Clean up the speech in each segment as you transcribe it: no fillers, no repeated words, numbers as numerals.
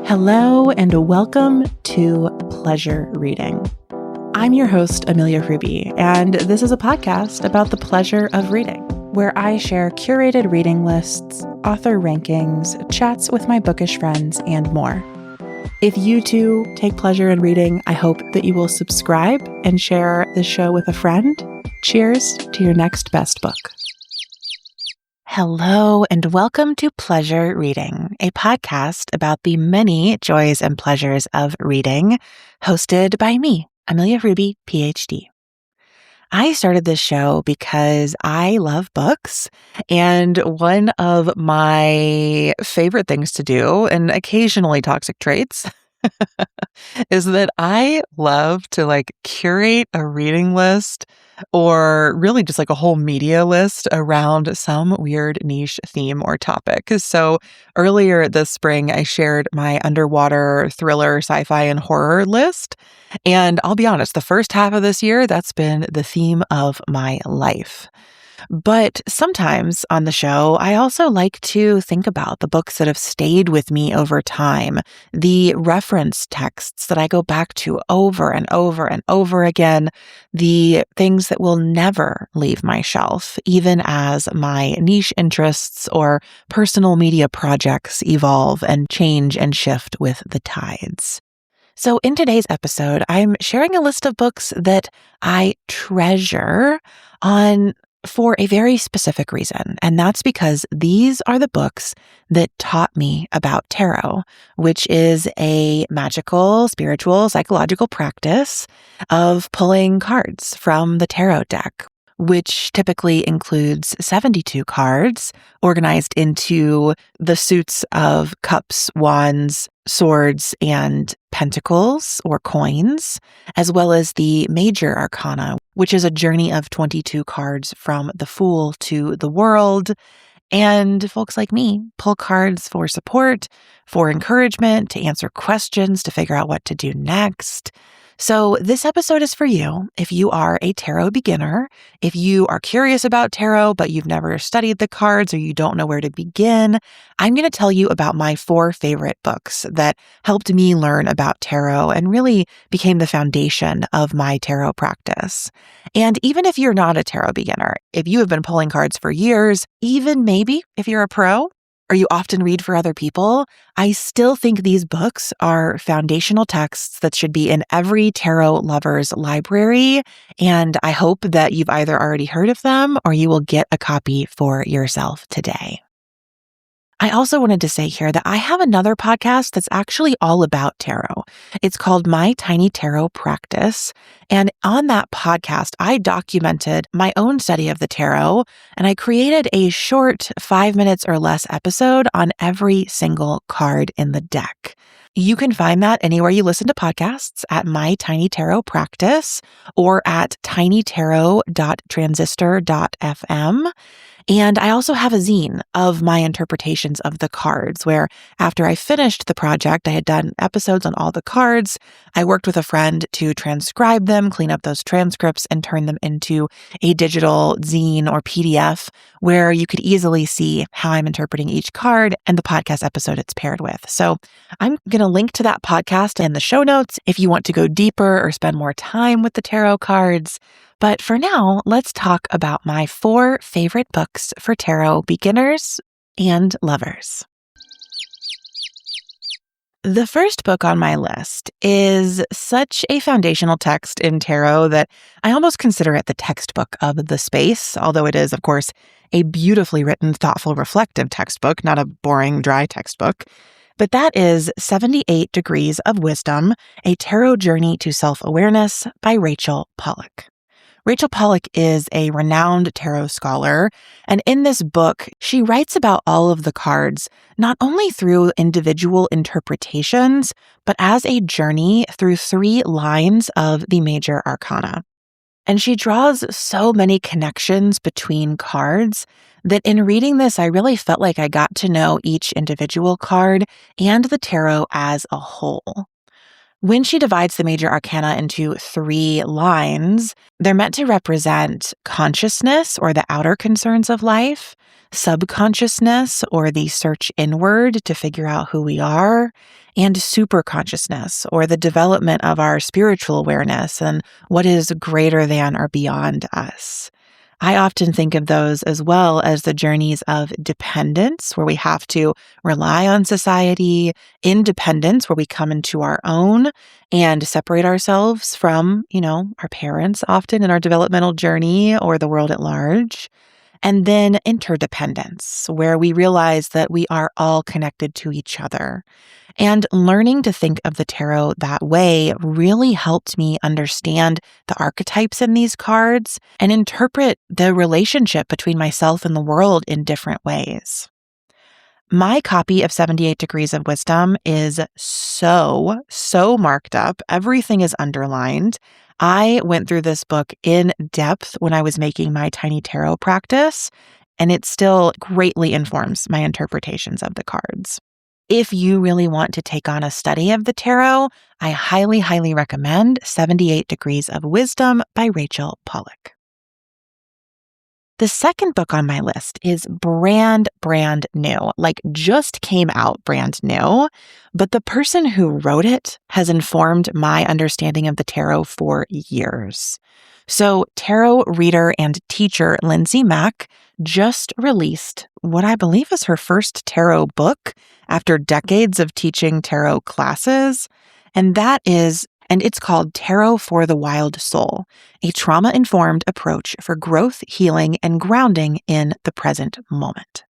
Hello and welcome to Pleasure Reading. I'm your host, Amelia Ruby, and this is a podcast about the pleasure of reading, where I share curated reading lists, author rankings, chats with my bookish friends, and more. If you too take pleasure in reading, I hope that you will subscribe and share this show with a friend. Cheers to your next best book. Hello and welcome to Pleasure Reading, a podcast about the many joys and pleasures of reading, hosted by me, Amelia Ruby, PhD. I started this show because I love books, and one of my favorite things to do, and occasionally toxic traits, is that I love to curate a reading list or really just a whole media list around some weird niche theme or topic. So earlier this spring, I shared my underwater thriller, sci-fi, and horror list. And I'll be honest, the first half of this year, that's been the theme of my life. But sometimes on the show, I also like to think about the books that have stayed with me over time, the reference texts that I go back to over and over and over again, the things that will never leave my shelf, even as my niche interests or personal media projects evolve and change and shift with the tides. So in today's episode, I'm sharing a list of books that I treasure for a very specific reason, and that's because these are the books that taught me about tarot, which is a magical, spiritual, psychological practice of pulling cards from the tarot deck, which typically includes 72 cards organized into the suits of cups, wands, swords, and pentacles or coins, as well as the major arcana, which is a journey of 22 cards from the Fool to the World. And folks like me pull cards for support, for encouragement, to answer questions, to figure out what to do next. So this episode is for you if you are a tarot beginner, if you are curious about tarot, but you've never studied the cards or you don't know where to begin. I'm going to tell you about my 4 favorite books that helped me learn about tarot and really became the foundation of my tarot practice. And even if you're not a tarot beginner, if you have been pulling cards for years, even maybe if you're a pro, or you often read for other people, I still think these books are foundational texts that should be in every tarot lover's library, and I hope that you've either already heard of them or you will get a copy for yourself today. I also wanted to say here that I have another podcast that's actually all about tarot. It's called My Tiny Tarot Practice. And on that podcast, I documented my own study of the tarot, and I created a short 5 minutes or less episode on every single card in the deck. You can find that anywhere you listen to podcasts at My Tiny Tarot Practice or at tinytarot.transistor.fm. And I also have a zine of my interpretations of the cards, where after I finished the project, I had done episodes on all the cards. I worked with a friend to transcribe them, clean up those transcripts, and turn them into a digital zine or PDF where you could easily see how I'm interpreting each card and the podcast episode it's paired with. So I'm going to link to that podcast in the show notes if you want to go deeper or spend more time with the tarot cards. But for now, let's talk about my 4 favorite books for tarot beginners and lovers. The first book on my list is such a foundational text in tarot that I almost consider it the textbook of the space, although it is, of course, a beautifully written, thoughtful, reflective textbook, not a boring, dry textbook. But that is 78 Degrees of Wisdom, A Tarot Journey to Self-Awareness by Rachel Pollack. Rachel Pollack is a renowned tarot scholar, and in this book, she writes about all of the cards, not only through individual interpretations, but as a journey through 3 lines of the major arcana. And she draws so many connections between cards that in reading this, I really felt like I got to know each individual card and the tarot as a whole. When she divides the major arcana into 3 lines, they're meant to represent consciousness or the outer concerns of life. subconsciousness, or the search inward to figure out who we are, and superconsciousness, or the development of our spiritual awareness and what is greater than or beyond us. I often think of those as well as the journeys of dependence, where we have to rely on society, independence, where we come into our own and separate ourselves from, our parents often in our developmental journey or the world at large. And then interdependence, where we realize that we are all connected to each other. And learning to think of the tarot that way really helped me understand the archetypes in these cards and interpret the relationship between myself and the world in different ways. My copy of 78 Degrees of Wisdom is so marked up. Everything is underlined. I went through this book in depth when I was making my tiny tarot practice, and it still greatly informs my interpretations of the cards. If you really want to take on a study of the tarot, I highly, highly recommend 78 Degrees of Wisdom by Rachel Pollack. The second book on my list is brand new, like just came out brand new, but the person who wrote it has informed my understanding of the tarot for years. So tarot reader and teacher Lindsay Mack just released what I believe is her first tarot book after decades of teaching tarot classes, and it's called Tarot for the Wild Soul, a trauma-informed approach for growth, healing, and grounding in the present moment.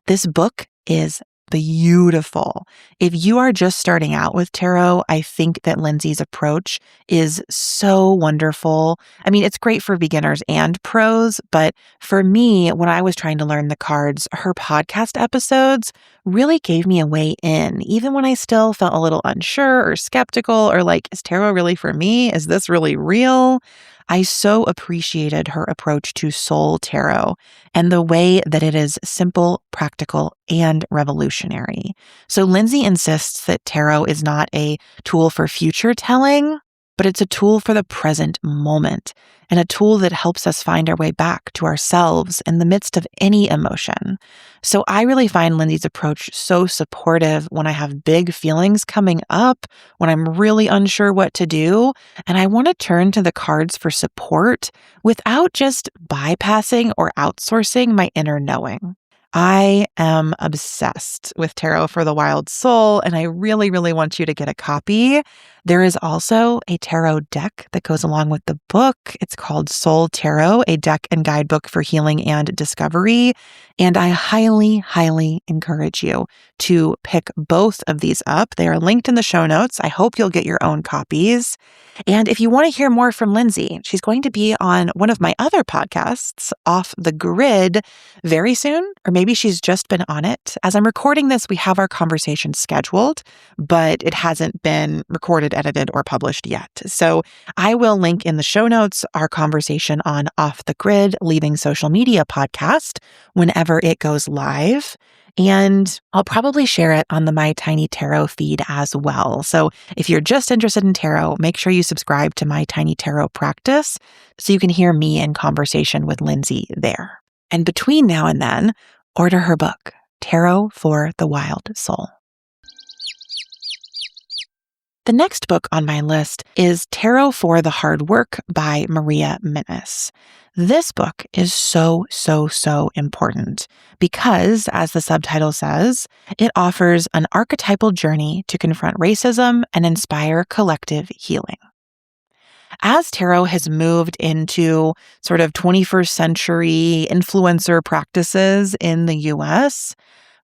This book is beautiful. If you are just starting out with tarot, I think that Lindsay's approach is so wonderful. I mean, it's great for beginners and pros, but for me, when I was trying to learn the cards, her podcast episodes really gave me a way in, even when I still felt a little unsure or skeptical or like, is tarot really for me? Is this really real? I so appreciated her approach to soul tarot and the way that it is simple, practical, and revolutionary. So Lindsay insists that tarot is not a tool for future telling, but it's a tool for the present moment and a tool that helps us find our way back to ourselves in the midst of any emotion. So I really find Lindsay's approach so supportive when I have big feelings coming up, when I'm really unsure what to do, and I want to turn to the cards for support without just bypassing or outsourcing my inner knowing. I am obsessed with Tarot for the Wild Soul, and I really, really want you to get a copy. There is also a tarot deck that goes along with the book. It's called Soul Tarot, a deck and guidebook for healing and discovery. And I highly, highly encourage you to pick both of these up. They are linked in the show notes. I hope you'll get your own copies. And if you want to hear more from Lindsay, she's going to be on one of my other podcasts, Off the Grid, very soon, or maybe she's just been on it. As I'm recording this, we have our conversation scheduled, but it hasn't been recorded, edited, or published yet. So I will link in the show notes our conversation on Off the Grid, Leaving Social Media podcast whenever it goes live. And I'll probably share it on the My Tiny Tarot feed as well. So if you're just interested in tarot, make sure you subscribe to My Tiny Tarot practice so you can hear me in conversation with Lindsay there. And between now and then, order her book, Tarot for the Wild Soul. The next book on my list is Tarot for the Hard Work by Maria Minnis. This book is so important because, as the subtitle says, it offers an archetypal journey to confront racism and inspire collective healing. As tarot has moved into sort of 21st century influencer practices in the US,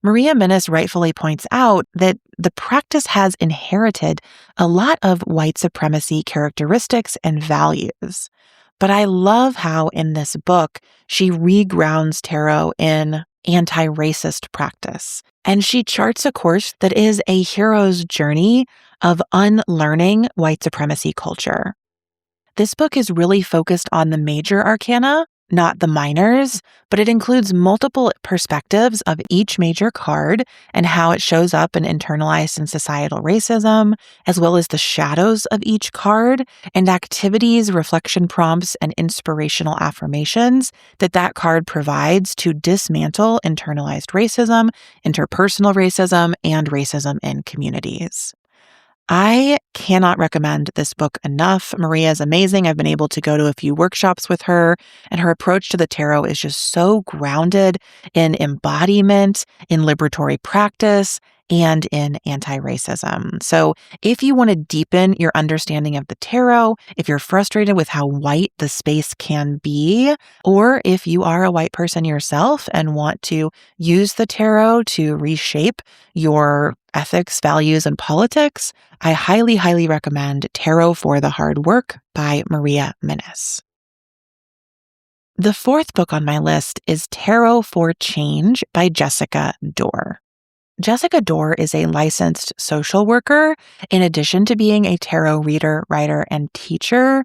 Maria Minnis rightfully points out that the practice has inherited a lot of white supremacy characteristics and values. But I love how in this book, she regrounds tarot in anti-racist practice. And she charts a course that is a hero's journey of unlearning white supremacy culture. This book is really focused on the major arcana, not the minors, but it includes multiple perspectives of each major card and how it shows up in internalized and societal racism, as well as the shadows of each card and activities, reflection prompts, and inspirational affirmations that card provides to dismantle internalized racism, interpersonal racism, and racism in communities. I cannot recommend this book enough. Maria is amazing. I've been able to go to a few workshops with her, and her approach to the tarot is just so grounded in embodiment, in liberatory practice, and in anti-racism. So if you want to deepen your understanding of the tarot, if you're frustrated with how white the space can be, or if you are a white person yourself and want to use the tarot to reshape your ethics, values, and politics, I highly, highly recommend Tarot for the Hard Work by Maria Menes. The fourth book on my list is Tarot for Change by Jessica Dorr. Jessica Dorr is a licensed social worker in addition to being a tarot reader, writer, and teacher.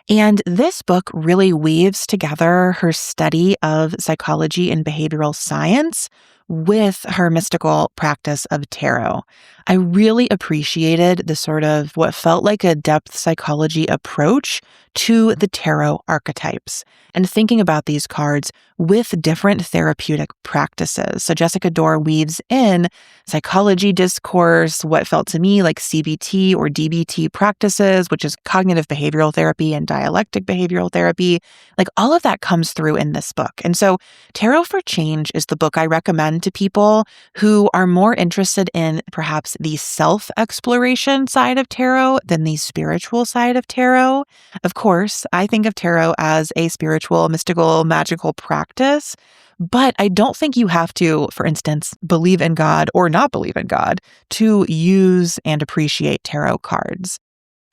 And this book really weaves together her study of psychology and behavioral science with her mystical practice of tarot. I really appreciated the sort of what felt like a depth psychology approach to the tarot archetypes and thinking about these cards with different therapeutic practices. So Jessica Dorr weaves in psychology discourse, what felt to me like CBT or DBT practices, which is cognitive behavioral therapy and dialectic behavioral therapy. Like all of that comes through in this book. And so Tarot for Change is the book I recommend to people who are more interested in perhaps the self-exploration side of tarot than the spiritual side of tarot. Of course, I think of tarot as a spiritual, mystical, magical practice, but I don't think you have to, for instance, believe in God or not believe in God to use and appreciate tarot cards.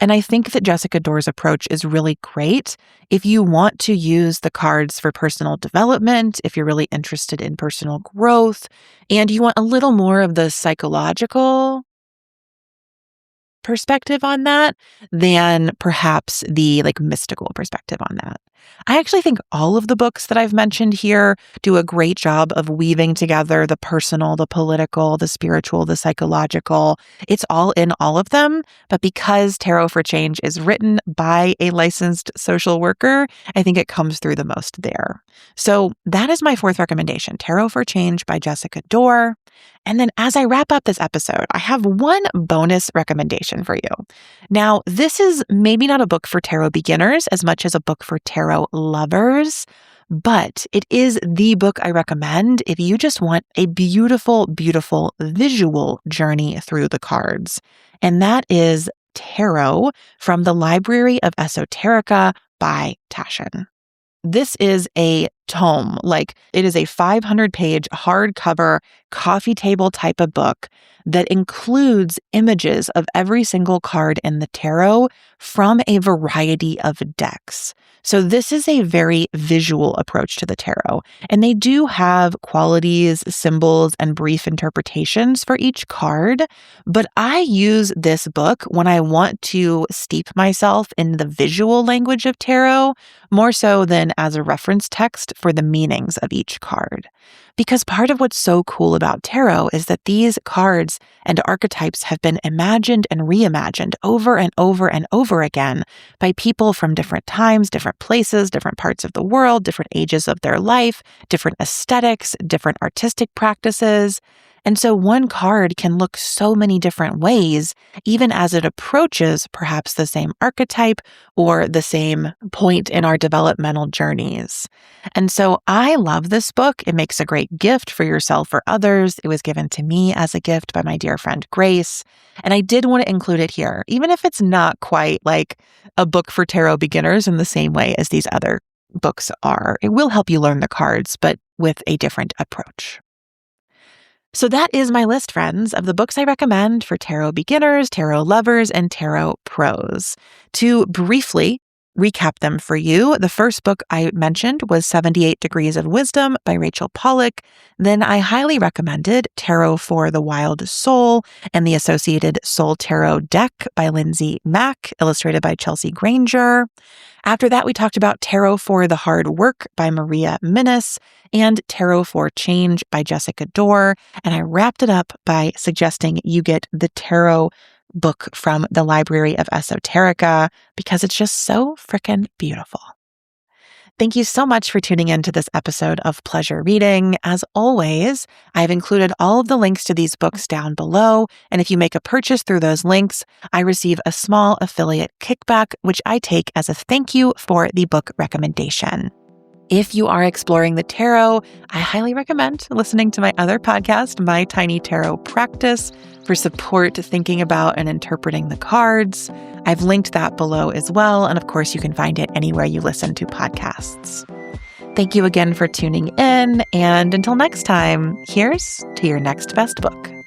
And I think that Jessica Dorr's approach is really great if you want to use the cards for personal development, if you're really interested in personal growth, and you want a little more of the psychological perspective on that than perhaps the mystical perspective on that. I actually think all of the books that I've mentioned here do a great job of weaving together the personal, the political, the spiritual, the psychological. It's all in all of them, but because Tarot for Change is written by a licensed social worker, I think it comes through the most there. So that is my fourth recommendation, Tarot for Change by Jessica Dorr. And then as I wrap up this episode, I have one bonus recommendation for you. Now, this is maybe not a book for tarot beginners as much as a book for tarot lovers, but it is the book I recommend if you just want a beautiful, beautiful visual journey through the cards. And that is Tarot from the Library of Esoterica by Taschen. This is a tome, it is a 500-page hardcover coffee table type of book that includes images of every single card in the tarot from a variety of decks. So this is a very visual approach to the tarot, and they do have qualities, symbols, and brief interpretations for each card, but I use this book when I want to steep myself in the visual language of tarot, more so than as a reference text for the meanings of each card. Because part of what's so cool about tarot is that these cards and archetypes have been imagined and reimagined over and over and over again by people from different times, different places, different parts of the world, different ages of their life, different aesthetics, different artistic practices. And so one card can look so many different ways, even as it approaches perhaps the same archetype or the same point in our developmental journeys. And so I love this book. It makes a great gift for yourself or others. It was given to me as a gift by my dear friend Grace. And I did want to include it here, even if it's not quite like a book for tarot beginners in the same way as these other books are. It will help you learn the cards, but with a different approach. So that is my list, friends, of the books I recommend for tarot beginners, tarot lovers, and tarot pros. To briefly recap them for you. The first book I mentioned was 78 Degrees of Wisdom by Rachel Pollack. Then I highly recommended Tarot for the Wild Soul and the associated Soul Tarot deck by Lindsay Mack, illustrated by Chelsea Granger. After that, we talked about Tarot for the Hard Work by Maria Minnis and Tarot for Change by Jessica Dorr. And I wrapped it up by suggesting you get the Tarot book from the Library of Esoterica because it's just so frickin' beautiful. Thank you so much for tuning in to this episode of Pleasure Reading. As always, I've included all of the links to these books down below, and if you make a purchase through those links, I receive a small affiliate kickback, which I take as a thank you for the book recommendation. If you are exploring the tarot, I highly recommend listening to my other podcast, My Tiny Tarot Practice, for support thinking about and interpreting the cards. I've linked that below as well, and of course you can find it anywhere you listen to podcasts. Thank you again for tuning in, and until next time, here's to your next best book.